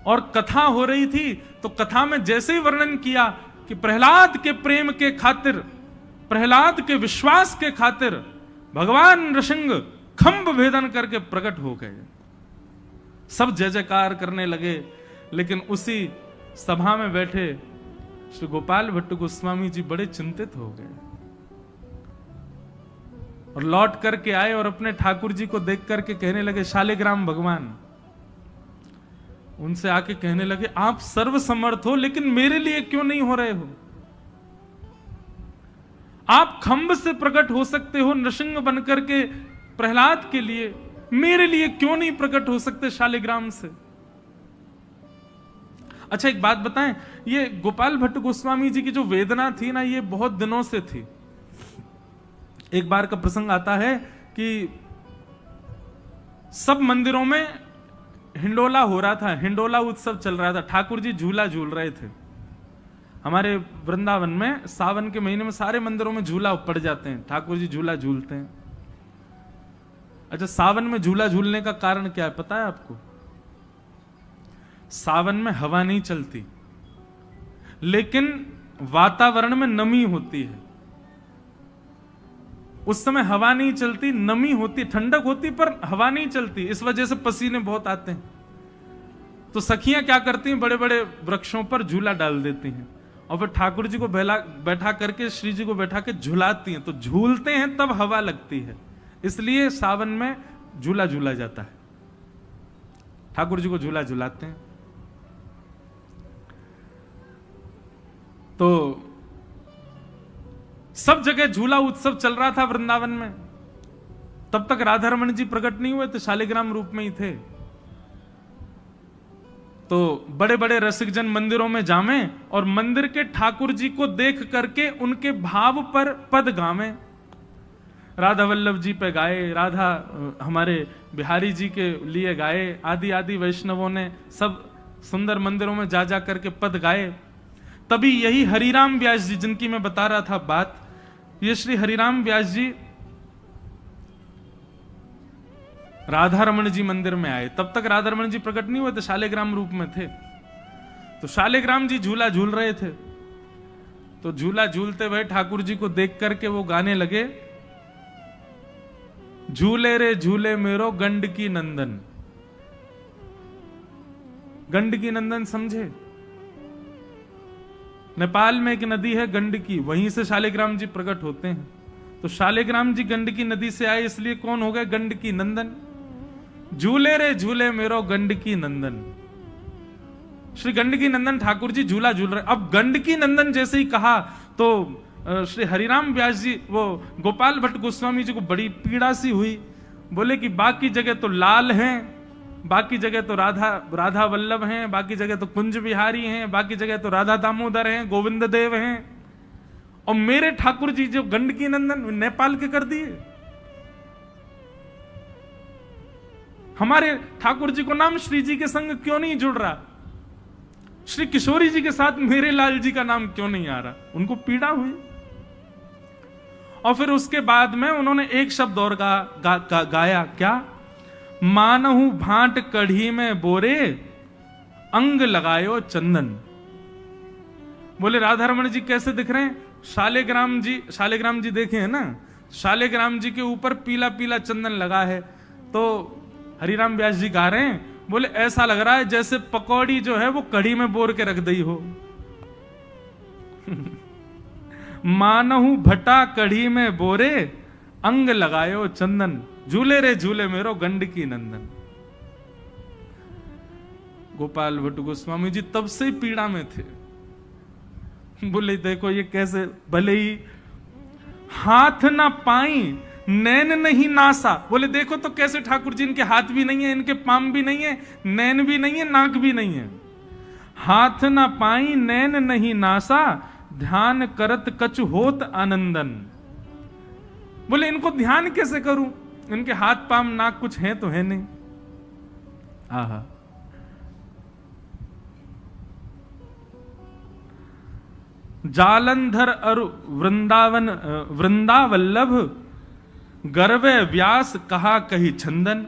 और कथा हो रही थी, तो कथा में जैसे ही वर्णन किया कि प्रहलाद के प्रेम के खातिर, प्रहलाद के विश्वास के खातिर भगवान नृसिंह खंभ भेदन करके प्रकट हो गए। सब जय जयकार करने लगे, लेकिन उसी सभा में बैठे श्री गोपाल भट्ट गोस्वामी जी बड़े चिंतित हो गए और लौट करके आए और अपने ठाकुर जी को देख करके कहने लगे, शालिग्राम भगवान उनसे आके कहने लगे, आप सर्वसमर्थ हो, लेकिन मेरे लिए क्यों नहीं हो रहे हो? आप खंभ से प्रकट हो सकते हो नृसिंह बनकर के प्रहलाद के लिए, मेरे लिए क्यों नहीं प्रकट हो सकते शालिग्राम से? अच्छा एक बात बताएं, ये गोपाल भट्ट गोस्वामी जी की जो वेदना थी ना, ये बहुत दिनों से थी। एक बार का प्रसंग आता है कि सब मंदिरों में हिंडोला हो रहा था, हिंडोला उत्सव चल रहा था, ठाकुर जी झूला झूल रहे थे। हमारे वृंदावन में सावन के महीने में सारे मंदिरों में झूला पड़ जाते हैं, ठाकुर जी झूला झूलते हैं। अच्छा, सावन में झूला झूलने का कारण क्या है पता है आपको? सावन में हवा नहीं चलती, लेकिन वातावरण में नमी होती है। उस समय हवा नहीं चलती, नमी होती, ठंडक होती, पर हवा नहीं चलती, इस वजह से पसीने बहुत आते हैं। तो सखियां क्या करती हैं, बड़े बड़े वृक्षों पर झूला डाल देती हैं और फिर ठाकुर जी को बैठा करके, श्री जी को बैठा के झुलाती हैं, तो झूलते हैं तब हवा लगती है। इसलिए सावन में झूला झूला जाता है, ठाकुर जी को झूला झुलाते हैं। तो सब जगह झूला उत्सव चल रहा था वृंदावन में। तब तक राधा रमण जी प्रकट नहीं हुए थे, शालिग्राम रूप में ही थे। तो बड़े बड़े रसिक जन मंदिरों में जावें और मंदिर के ठाकुर जी को देख करके उनके भाव पर पद गावें। राधा वल्लभ जी पे गाए, राधा हमारे बिहारी जी के लिए गाए, आदि आदि वैष्णवों ने सब सुंदर मंदिरों में जा जा करके पद गाए। तभी यही हरिराम व्यास जी, जिनकी मैं बता रहा था बात, ये श्री हरिराम व्यास जी राधा रमण जी मंदिर में आए। तब तक राधा रमण जी प्रकट नहीं हुए थे, शालिग्राम रूप में थे। तो शालिग्राम जी झूला झूल रहे थे, तो झूला झूलते हुए ठाकुर जी को देख करके वो गाने लगे, झूले रे झूले मेरो गंडकी नंदन। गंडकी नंदन समझे? नेपाल में एक नदी है गंडकी, वहीं से शालिग्राम जी प्रकट होते हैं। तो शालिग्राम जी गंडकी नदी से आए, इसलिए कौन हो गए? गंडकी नंदन। झूले रे झूले मेरो गंडकी नंदन। श्री गंडकी नंदन ठाकुर जी झूला झूल रहे। अब गंडकी नंदन जैसे ही कहा तो श्री हरिराम व्यास जी, वो गोपाल भट्ट गोस्वामी जी को बड़ी पीड़ा सी हुई। बोले कि बाकी जगह तो लाल हैं, बाकी जगह तो राधा वल्लभ हैं, बाकी जगह तो कुंज बिहारी हैं, बाकी जगह तो राधा दामोदर हैं, गोविंद देव हैं, और मेरे ठाकुर जी जो गंडकी नंदन नेपाल के कर दिए। हमारे ठाकुर जी को नाम श्री जी के संग क्यों नहीं जुड़ रहा? श्री किशोरी जी के साथ मेरे लाल जी का नाम क्यों नहीं आ रहा? उनको पीड़ा हुई। और फिर उसके बाद में उन्होंने एक शब्द और गाया, क्या? मानहु भांट कढ़ी में बोरे, अंग लगायो चंदन। बोले राधा रमण जी कैसे दिख रहे हैं? शालिग्राम जी देखे हैं ना, शालिग्राम जी के ऊपर पीला पीला चंदन लगा है। तो हरिराम व्यास जी गा रहे हैं, बोले ऐसा लग रहा है जैसे पकौड़ी जो है वो कढ़ी में बोर के रख दी हो। मानहु भटा कढ़ी में बोरे, अंग लगायो चंदन, झूले रे झूले मेरो गंडकी नंदन। गोपाल भट्ट गोस्वामी जी तब से पीड़ा में थे। बोले देखो ये कैसे, भले ही हाथ ना पाई नैन नहीं नासा। बोले देखो तो कैसे ठाकुर जी, इनके हाथ भी नहीं है, इनके पाम भी नहीं है, नैन भी नहीं है, नाक भी नहीं है। हाथ ना पाई नैन नहीं नासा, ध्यान करत कछु होत आनंदन। बोले इनको ध्यान कैसे करूं, इनके हाथ पाम नाक कुछ है तो है नहीं। आहा, जालंधर अरु वृंदावल्लभ, गर्वे व्यास कहा कही छंदन।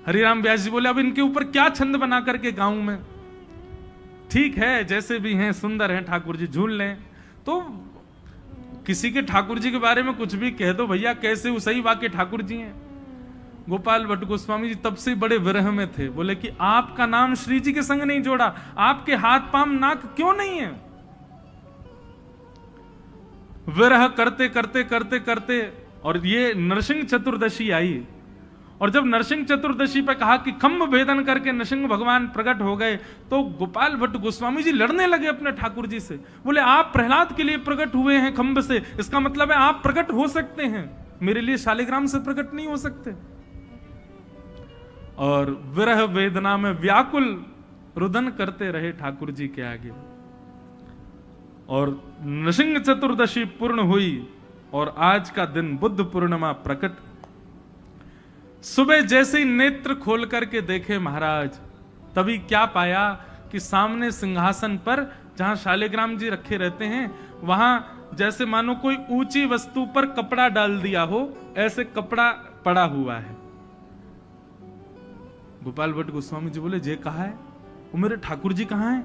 हरिराम व्यास जी बोले अब इनके ऊपर क्या छंद बना करके गाऊं मैं, ठीक है जैसे भी हैं सुंदर हैं ठाकुर जी, झूल लें। तो किसी के ठाकुर जी के बारे में कुछ भी कह दो भैया, कैसे वो सही वाक्य ठाकुर जी हैं। गोपाल भट्ट गोस्वामी जी तब से बड़े विरह में थे, बोले कि आपका नाम श्री जी के संग नहीं जोड़ा, आपके हाथ पांव नाक क्यों नहीं है। विरह करते करते करते करते और ये नरसिंह चतुर्दशी आई, और जब नरसिंह चतुर्दशी पे कहा कि खम्भ भेदन करके नरसिंह भगवान प्रकट हो गए, तो गोपाल भट्ट गोस्वामी जी लड़ने लगे अपने ठाकुर जी से। बोले आप प्रहलाद के लिए प्रकट हुए हैं खम्भ से, इसका मतलब है आप प्रकट हो सकते हैं, मेरे लिए शालिग्राम से प्रकट नहीं हो सकते। और विरह वेदना में व्याकुल रुदन करते रहे ठाकुर जी के आगे। और नरसिंह चतुर्दशी पूर्ण हुई और आज का दिन बुद्ध पूर्णिमा प्रकट। सुबह जैसे ही नेत्र खोल करके देखे महाराज, तभी क्या पाया कि सामने सिंहासन पर जहां शालिग्राम जी रखे रहते हैं, वहां जैसे मानो कोई ऊंची वस्तु पर कपड़ा डाल दिया हो, ऐसे कपड़ा पड़ा हुआ है। गोपाल भट्ट गोस्वामी जी बोले जे कहा है, वो मेरे ठाकुर जी कहां हैं?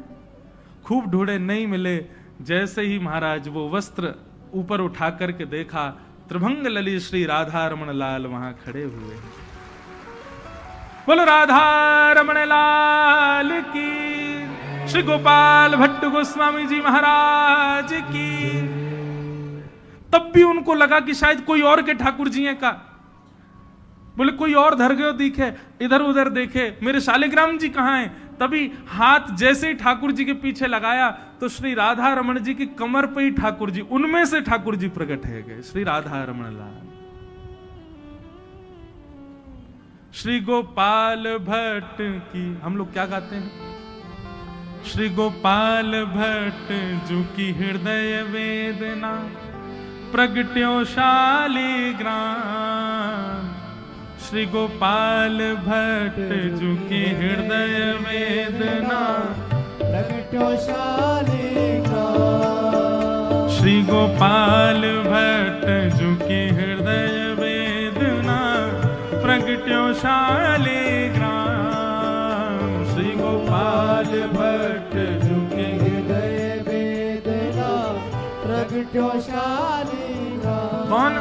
खूब ढूंढे नहीं मिले। जैसे ही महाराज वो वस्त्र ऊपर उठा करके देखा, त्रिभंग ललित श्री राधा रमण लाल वहां खड़े हुए। बोलो राधा रमण लाल की, श्री गोपाल भट्ट गोस्वामी जी महाराज की। तब भी उनको लगा कि शायद कोई और के ठाकुर जी हैं का। बोले कोई और धर गयो दिखे, इधर उधर देखे, मेरे शालिग्राम जी कहां हैं। तभी हाथ जैसे ही ठाकुर जी के पीछे लगाया तो श्री राधा रमण जी की कमर पे ही ठाकुर जी, उनमें से ठाकुर जी प्रकट है गए, श्री राधा रमण लाल। श्री गोपाल भट्ट की हम लोग क्या गाते हैं, श्री गोपाल भट्ट जू की हृदय वेदना प्रगट्यो शालिग्राम। श्री गोपाल भट्ट जू की हृदय वेदना प्रगट्यो शालिग्राम। श्री गोपाल भट्ट जू की हृदय वेदना प्रगट्यो शालिग्राम। श्री गोपाल भट्ट जू की हृदय वेदना प्रगट्यो शालिग्राम। कौन?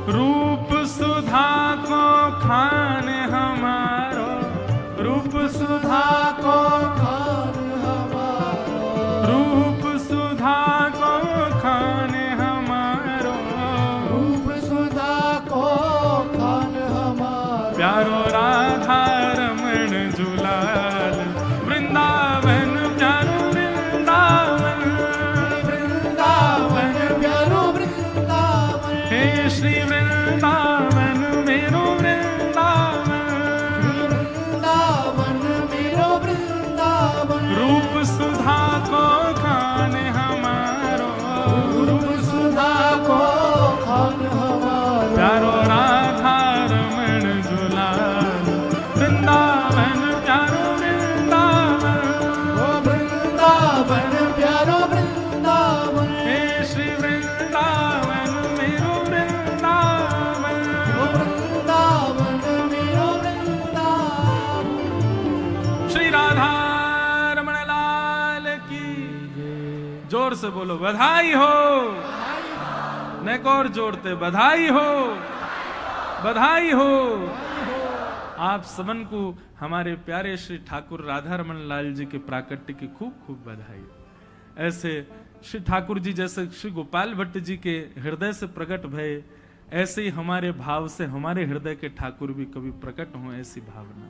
रूप सुधा को खान हमारो, रूप सुधा को खान हमारो, रूप सुधा को खान हमारो, रूप सुधा को खान हमारो। प्यारो राधा रमण जुलाल वृंदावन, प्यारो वृंदावन, वृंदावन प्यारो वृंदावन। हे श्री वृंदावन मेरो वृंदावन, वृंदावन मेरो वृंदावन। रूप सुधा को खान हमारो, रूप सुधा को खान हमारो। प्यारो राधा रमण जुलाल वृंदावन, प्यारो वृंदावन, ओ वृंदावन प्यारो वृंदावन। हे श्री वृंदावन मेरो वृंदावन, ओ वृंदावन मेरो वृंदावन। श्री राधा रमण लाल की। जोर से बोलो बधाई हो, नेक और जोड़ते बधाई हो, बधाई हो। आप सबन को हमारे प्यारे श्री ठाकुर राधा रमण लाल जी के प्राकट्य की खूब खूब बधाई। ऐसे श्री ठाकुर जी जैसे श्री गोपाल भट्ट जी के हृदय से प्रकट भये, ऐसे ही हमारे भाव से हमारे हृदय के ठाकुर भी कभी प्रकट हों, ऐसी भावना।